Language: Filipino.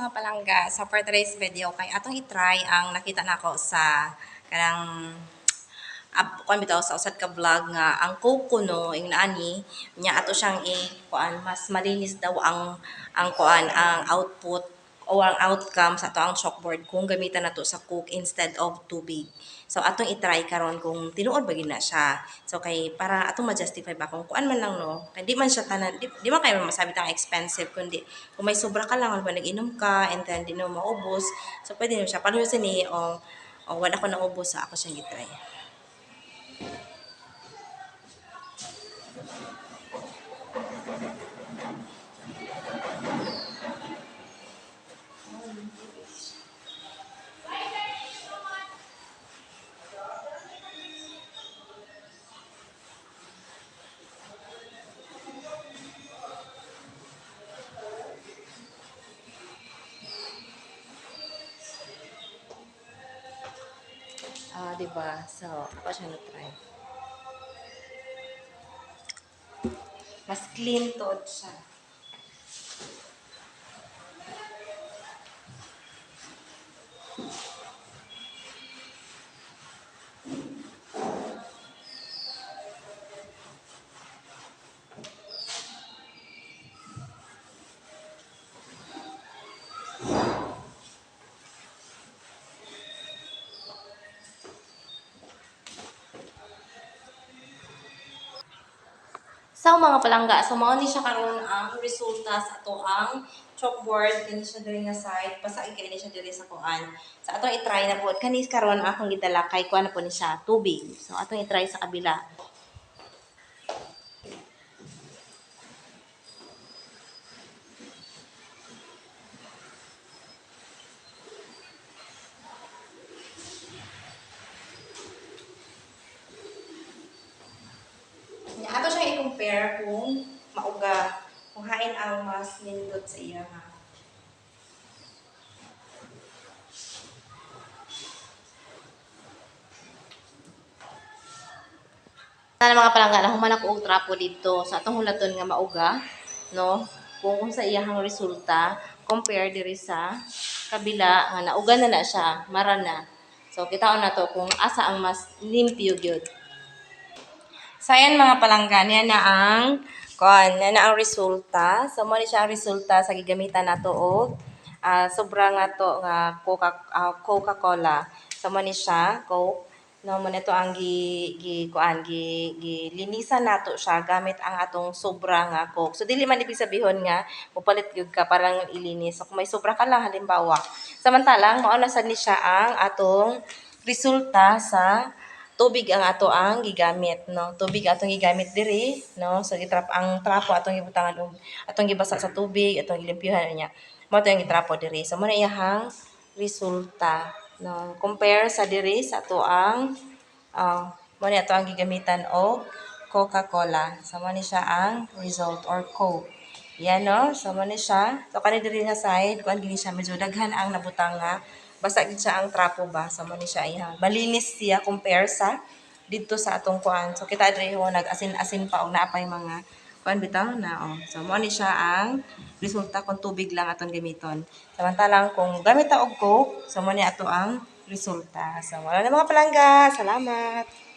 mga palangga. So for today's video, kay atong i-try ang nakita nako sa kanang kuan bitaw sa usad ka vlog nga ang coke kuno ing naani nya ato siyang kuan mas malinis daw ang kuan ang output o ang outcome sa ato ang chalkboard kung gamitan nato sa coke instead of tubig. So atong i-try karon kung tinuod ba gina siya. So kay para atong ma-justify ba kung kuan man lang no. Kay di man siya tanan di man kayo masabi tang expensive kundi kung may sobra ka lang ba nag-inom ka and then di mo maubos. So pwede niyo siya palusin ni o wala ko naubos sa ako siyang i-try. Diba? So, ako siya na-try. Mas clean to siya. So mga palangga, so mao ni siya karon ang resulta sa ato ang chalkboard kini siya diri nga side, basta kay ni siya diri sa kuan. Sa ato i-try na pod kani karon akong gidala kay kuan na po ni siya, tubig. So atong i-try sa kabila. Ato siya i-compare kung mauga, kung hain ang mas nindot sa iya nga. Sana mga palangga na human ako og trapo dito sa atong hulaton nga mauga, no? Kung sa iyang resulta compare diri sa kabila nga nauga na siya, mara na. So kitaon na to kung asa ang mas limpyo gyud. So ayan mga palangga, niya na ang ang resulta. So mo ni siya ang resulta sa gigamitan nato og sobra nga to nga Coca-Cola. So mo ni siya, Coke. No mo nito ang linisan nato siya gamit ang atong sobra nga Coke. So dili man ibig sabihon nga mupalit gyud ka parang ilinis. So kung may sobra ka lang halimbawa. Samantalang mao na sad ni siya ang atong resulta sa tubig ang ato ang gigamit, no? Tubig atong gigamit diri, no? So ang trapo atong gibutangan og atong gibasa sa tubig, atong gilimpyuhan niya. Mo to yung gitrapo diri. So mo na iyang resulta, no? Compare sa diri sa ato ang mo ni ato ang gigamitan og Coca-Cola. So mo ni siya ang result or Coke. Yan no, so mo ni siya. So kani diri sa side, kuan gini siya medyo daghan ang nabutang nga basta gid siya ang trapo ba sa mo ni siya iya. Malinis siya compare sa didto sa atong kuan. So kita diri ho nag-asin-asin pa og naapay mga kuan bitaw na So mo ni siya ang resulta kung tubig lang atong gamiton. Samantalang kung gamit ta og Coke, so mo ni ato ang resulta. So wala na mga palangga. Salamat.